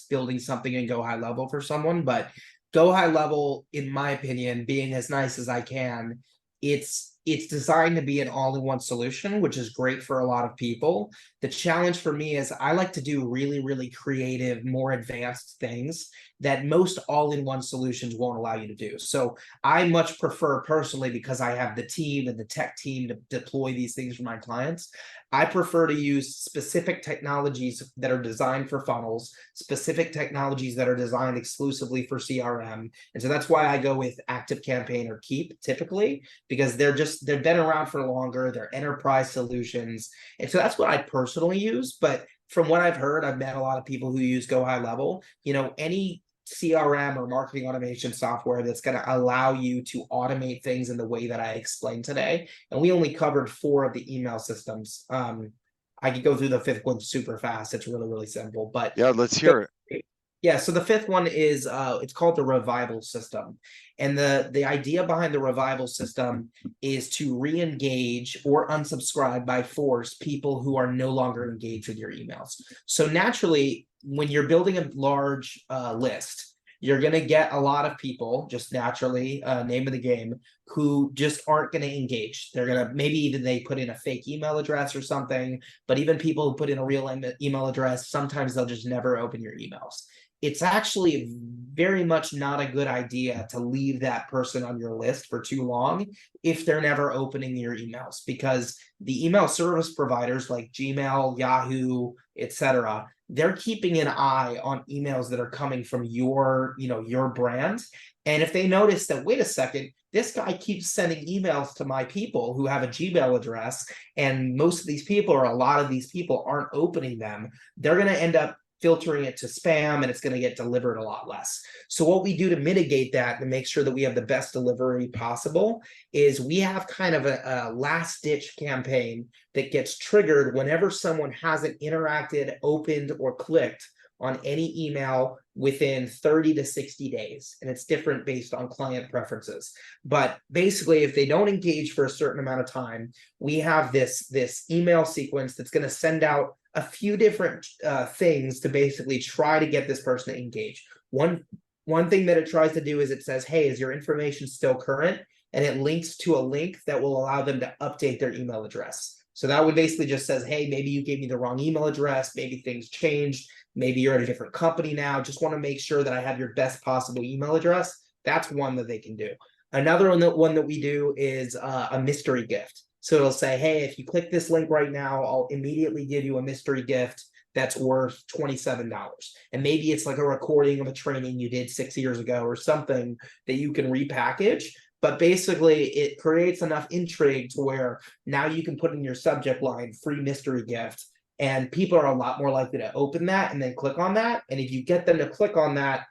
building something in Go High Level for someone, but Go High Level, in my opinion, being as nice as I can, it's designed to be an all-in-one solution, which is great for a lot of people. The challenge for me is I like to do really, really creative, more advanced things that most all-in-one solutions won't allow you to do. So I much prefer personally, because I have the team and the tech team to deploy these things for my clients, I prefer to use specific technologies that are designed for funnels, specific technologies that are designed exclusively for CRM. And so that's why I go with Active Campaign or Keep typically, because they've been around for longer, they're enterprise solutions. And so that's what I personally use. But from what I've heard, I've met a lot of people who use Go High Level. CRM or marketing automation software that's going to allow you to automate things in the way that I explained today. And we only covered 4 of the email systems. I could go through the 5th one super fast. It's really, really simple. But Yeah, let's hear it. yeah, so the 5th one is it's called the revival system. And the idea behind the revival system is to re-engage or unsubscribe by force people who are no longer engaged with your emails. So naturally, when you're building a large list, you're going to get a lot of people, just naturally, name of the game, who just aren't going to engage. They're going to, maybe even they put in a fake email address or something, but even people who put in a real email address, sometimes they'll just never open your emails. It's actually very much not a good idea to leave that person on your list for too long if they're never opening your emails, because the email service providers like Gmail, Yahoo, etc., they're keeping an eye on emails that are coming from your, your brand. And if they notice that, wait a second, this guy keeps sending emails to my people who have a Gmail address, and most of these people, or a lot of these people, aren't opening them, they're going to end up filtering it to spam, and it's going to get delivered a lot less. So what we do to mitigate that, to make sure that we have the best delivery possible, is we have kind of a last ditch campaign that gets triggered whenever someone hasn't interacted, opened, or clicked on any email within 30 to 60 days. And it's different based on client preferences. But basically, if they don't engage for a certain amount of time, we have this email sequence that's going to send out a few different things to basically try to get this person to engage. One thing that it tries to do is it says, hey, is your information still current? And it links to a link that will allow them to update their email address. So that would basically just says, hey, maybe you gave me the wrong email address, maybe things changed, maybe you're at a different company now, just want to make sure that I have your best possible email address. That's one that they can do. Another one that we do is a mystery gift. So it'll say, hey, if you click this link right now, I'll immediately give you a mystery gift that's worth $27. And maybe it's like a recording of a training you did 6 years ago or something that you can repackage. But basically, it creates enough intrigue to where now you can put in your subject line, free mystery gift, and people are a lot more likely to open that and then click on that. And if you get them to click on that,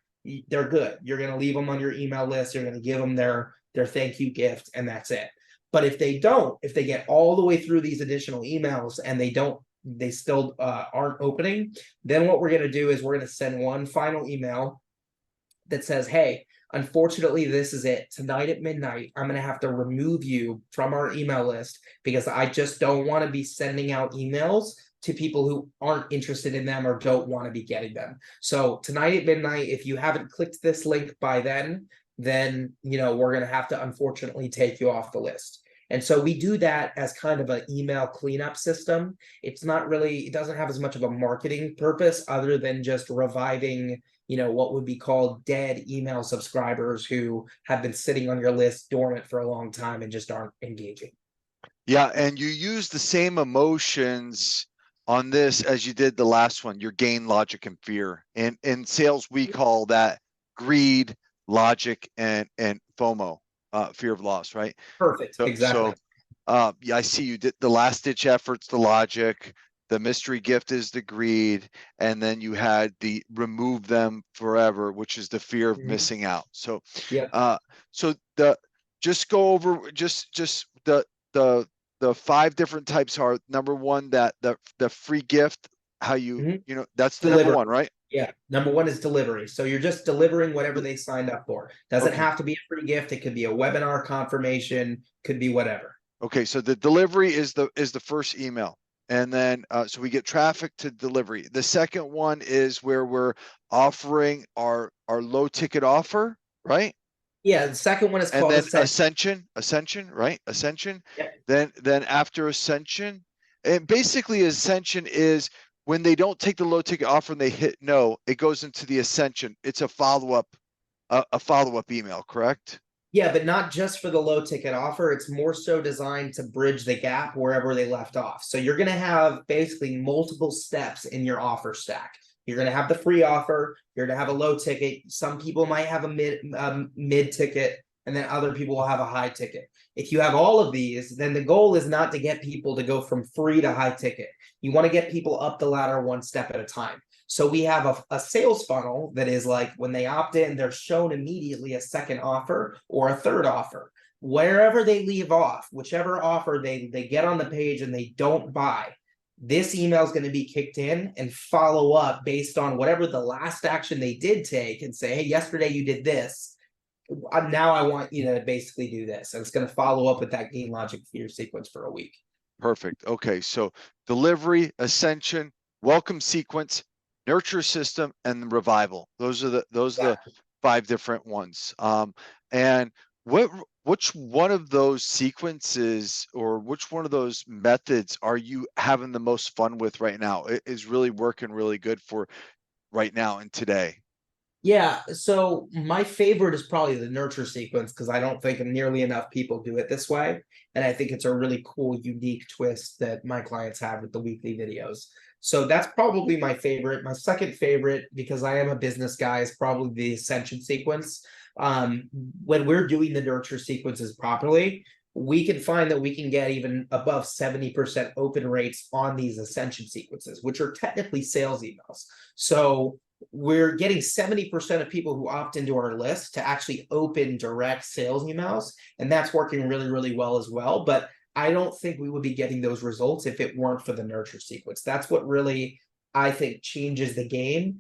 they're good. You're going to leave them on your email list. You're going to give them their thank you gift, and that's it. But if they don't, if they get all the way through these additional emails and they still aren't opening, then what we're going to do is we're going to send one final email that says, hey, unfortunately, this is it. Tonight at midnight, I'm going to have to remove you from our email list because I just don't want to be sending out emails to people who aren't interested in them or don't want to be getting them. So tonight at midnight, if you haven't clicked this link by then, we're going to have to unfortunately take you off the list. And so we do that as kind of an email cleanup system. It's not really, it doesn't have as much of a marketing purpose other than just reviving, what would be called dead email subscribers who have been sitting on your list dormant for a long time and just aren't engaging. Yeah, and you use the same emotions on this as you did the last one, your gain, logic, and fear. And in sales, we call that greed, logic, and FOMO, fear of loss, right? Perfect. Exactly. So yeah, I see you did the last ditch efforts, the logic, the mystery gift is the greed, and then you had the remove them forever, which is the fear of missing out. So yeah. So just go over just the 5 different types are: number one, that the free gift, how you that's the number one, right? Yeah, number one is delivery. So you're just delivering whatever they signed up for. Doesn't have to be a free gift. It could be a webinar confirmation, could be whatever. Okay, so the delivery is the first email. And then so we get traffic to delivery. The second one is where we're offering our low ticket offer, right? Yeah, the second one is called Ascension, right? Ascension. Yep. Then after Ascension, and basically Ascension is when they don't take the low ticket offer and they hit no, it goes into the Ascension. It's a follow-up email, correct? Yeah, but not just for the low ticket offer. It's more so designed to bridge the gap wherever they left off. So you're going to have basically multiple steps in your offer stack. You're going to have the free offer. You're going to have a low ticket. Some people might have a mid ticket, and then other people will have a high ticket. If you have all of these, then the goal is not to get people to go from free to high ticket. You want to get people up the ladder one step at a time. So we have a sales funnel that is like when they opt in, they're shown immediately a second offer or a third offer. Wherever they leave off, whichever offer they get on the page and they don't buy, this email is going to be kicked in and follow up based on whatever the last action they did take and say, hey, yesterday you did this. Now I want you to basically do this. And it's going to follow up with that game logic fear sequence for a week. Perfect. Okay, so delivery, ascension, welcome sequence, nurture system, and revival. Those are the 5 different ones. And which one of those sequences or which one of those methods are you having the most fun with right now? It is really working really good for right now and today. Yeah, so my favorite is probably the nurture sequence because I don't think nearly enough people do it this way. And I think it's a really cool, unique twist that my clients have with the weekly videos. So that's probably my favorite. My second favorite, because I am a business guy, is probably the ascension sequence. When we're doing the nurture sequences properly, we can find that we can get even above 70% open rates on these ascension sequences, which are technically sales emails. So we're getting 70% of people who opt into our list to actually open direct sales emails. And that's working really, really well as well. But I don't think we would be getting those results if it weren't for the nurture sequence. That's what really, I think, changes the game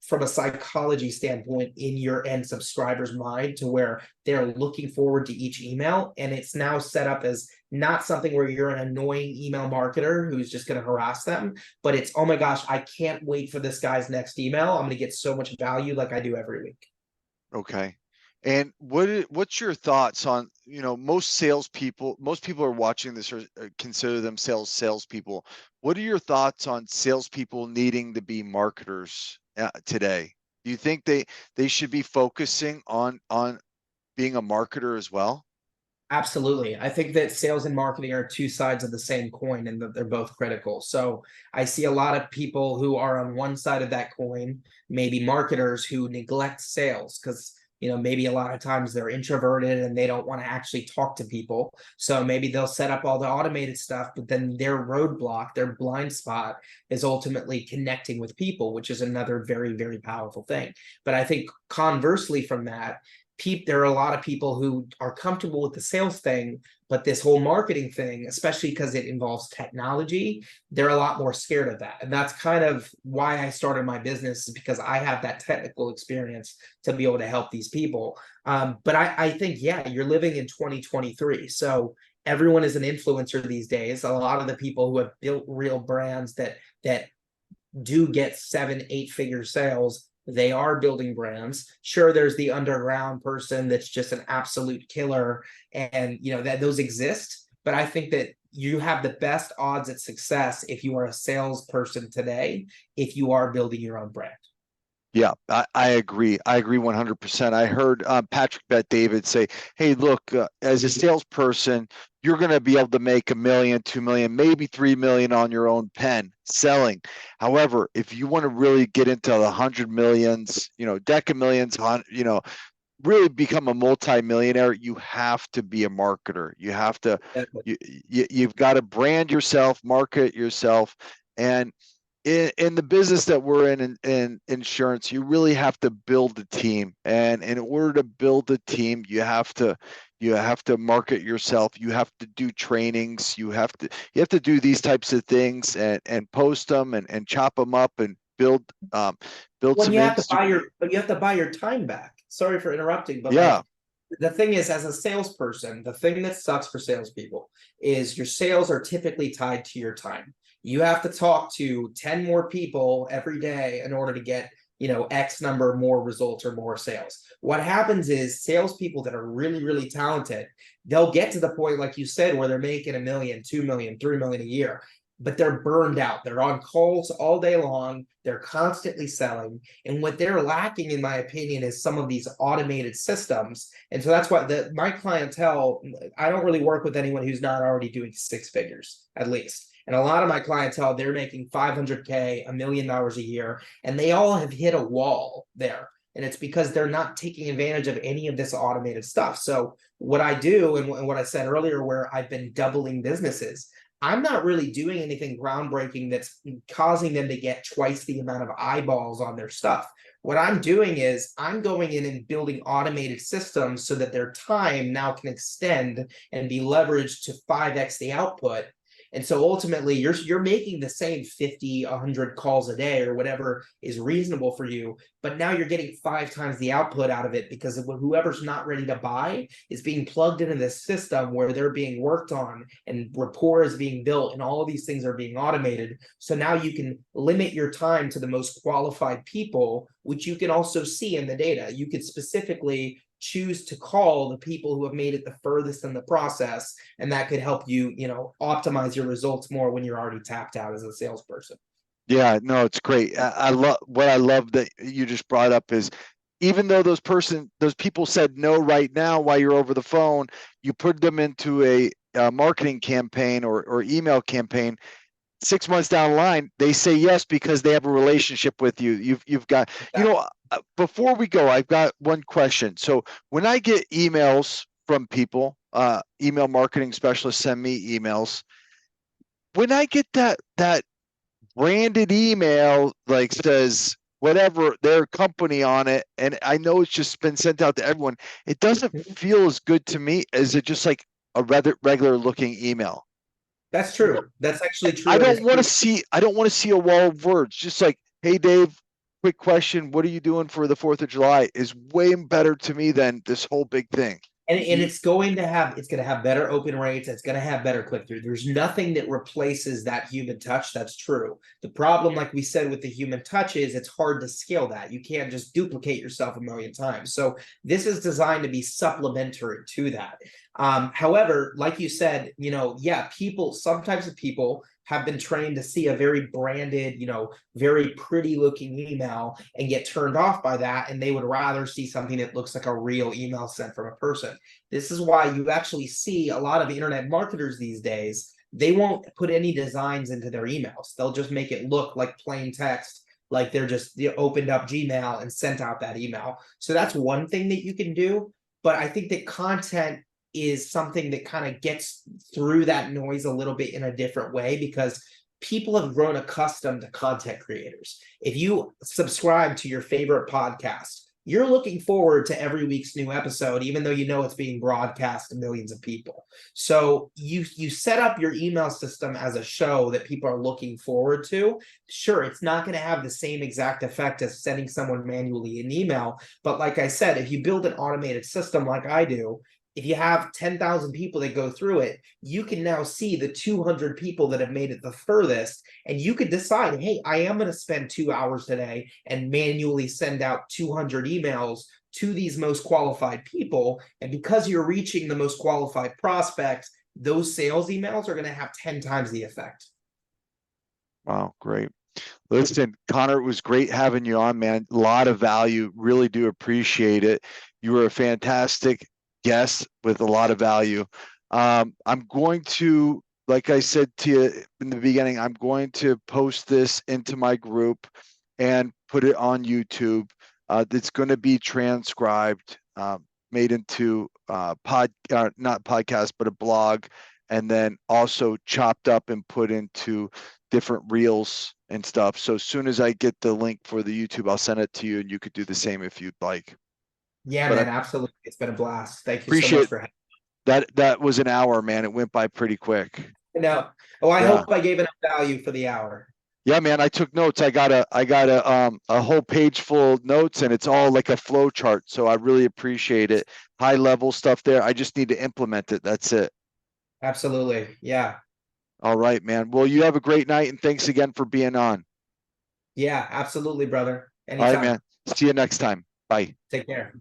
from a psychology standpoint in your end subscriber's mind, to where they're looking forward to each email. And it's now set up as not something where you're an annoying email marketer who's just going to harass them, but it's, oh my gosh, I can't wait for this guy's next email. I'm going to get so much value like I do every week. Okay. And what's your thoughts on, most people are watching this or consider themselves salespeople. What are your thoughts on salespeople needing to be marketers today? Do you think they should be focusing on being a marketer as well? Absolutely. I think that sales and marketing are two sides of the same coin and that they're both critical. So I see a lot of people who are on one side of that coin, maybe marketers who neglect sales because maybe a lot of times they're introverted and they don't want to actually talk to people. So maybe they'll set up all the automated stuff, but then their roadblock, their blind spot is ultimately connecting with people, which is another very, very powerful thing. But I think conversely from that, there are a lot of people who are comfortable with the sales thing, but this whole marketing thing, especially because it involves technology, they're a lot more scared of that. And that's kind of why I started my business, is because I have that technical experience to be able to help these people. But I think, yeah, you're living in 2023. So everyone is an influencer these days. A lot of the people who have built real brands that do get 7-8 figure sales, they are building brands. Sure, there's the underground person that's just an absolute killer, and that those exist. But I think that you have the best odds at success if you are a salesperson today, if you are building your own brand. Yeah, I agree. I agree 100%. I heard Patrick Bet-David say, hey, look, as a salesperson, you're going to be able to make $1 million, 2 million, maybe 3 million on your own pen selling. However, if you want to really get into the 100 millions, deca millions, really become a multi-millionaire, you have to be a marketer. You have to, you've got to brand yourself, market yourself. And in the business that we're in insurance, you really have to build a team. And in order to build a team, you have to market yourself. You have to do trainings. You have to do these types of things and post them and chop them up and build some. You have to buy your time back. Sorry for interrupting, but yeah. The thing is, as a salesperson, the thing that sucks for salespeople is your sales are typically tied to your time. You have to talk to 10 more people every day in order to get, X number more results or more sales. What happens is salespeople that are really, really talented, they'll get to the point, like you said, where they're making $1 million, 2 million, 3 million a year, but they're burned out. They're on calls all day long. They're constantly selling. And what they're lacking, in my opinion, is some of these automated systems. And so that's why my clientele, I don't really work with anyone who's not already doing 6 figures, at least. And a lot of my clientele, they're making $500K, $1 million a year, and they all have hit a wall there. And it's because they're not taking advantage of any of this automated stuff. So what I do, and what I said earlier, where I've been doubling businesses, I'm not really doing anything groundbreaking that's causing them to get twice the amount of eyeballs on their stuff. What I'm doing is I'm going in and building automated systems so that their time now can extend and be leveraged to 5x the output. And so ultimately you're making the same 50, 100 calls a day or whatever is reasonable for you, but now you're getting 5 times the output out of it because of whoever's not ready to buy is being plugged into this system where they're being worked on and rapport is being built and all of these things are being automated. So now you can limit your time to the most qualified people, which you can also see in the data. You could specifically choose to call the people who have made it the furthest in the process, and that could help you, optimize your results more when you're already tapped out as a salesperson. Yeah, no, it's great. I love what I love that you just brought up is even though those people said no right now while you're over the phone, you put them into a marketing campaign or email campaign. 6 months down the line, they say yes because they have a relationship with you. You've got, before we go, I've got one question. So when I get emails from people, email marketing specialists send me emails. When I get that branded email, like says whatever their company on it, and I know it's just been sent out to everyone, it doesn't feel as good to me as it just like a regular looking email. That's true. That's actually true. I don't want to see a wall of words. Just like, hey Dave, quick question. What are you doing for the 4th of July is way better to me than this whole big thing. And it's going to have better open rates. It's going to have better click through. There's nothing that replaces that human touch. That's true. The problem, like we said, with the human touch is it's hard to scale that. You can't just duplicate yourself a million times. So this is designed to be supplementary to that. However, like you said, some types of people have been trained to see a very branded, very pretty looking email and get turned off by that. And they would rather see something that looks like a real email sent from a person. This is why you actually see a lot of internet marketers these days. They won't put any designs into their emails. They'll just make it look like plain text, like they're just opened up Gmail and sent out that email. So that's one thing that you can do. But I think that content is something that kind of gets through that noise a little bit in a different way because people have grown accustomed to content creators. If you subscribe to your favorite podcast, you're looking forward to every week's new episode, even though you know it's being broadcast to millions of people. So you set up your email system as a show that people are looking forward to. Sure, it's not going to have the same exact effect as sending someone manually an email. But like I said, if you build an automated system like I do, if you have 10,000 people that go through it, you can now see the 200 people that have made it the furthest, and you could decide, hey, I am going to spend 2 hours today and manually send out 200 emails to these most qualified people. And because you're reaching the most qualified prospects, those sales emails are going to have 10 times the effect. Wow, great. Listen, Connor, it was great having you on, man. A lot of value. Really do appreciate it. You were a fantastic guest with a lot of value. I'm going to, like I said to you in the beginning, I'm going to post this into my group and put it on YouTube. It's going to be transcribed, made into not podcast, but a blog, and then also chopped up and put into different reels and stuff. So as soon as I get the link for the YouTube, I'll send it to you, and you could do the same if you'd like. Yeah, But man, absolutely. It's been a blast. Thank you so appreciate much for having that. That was an hour, man. It went by pretty quick. me. No. Oh, I Yeah. hope I gave enough value for the hour. Yeah, man, I took notes. I got a whole page full of notes, and it's all like a flow chart. So I really appreciate it. High level stuff there. I just need to implement it. That's it. Absolutely. Yeah. All right, man. Well, you have a great night, and thanks again for being on. Yeah, absolutely, brother. All right, Anytime. man. See you next time. Bye. Take care.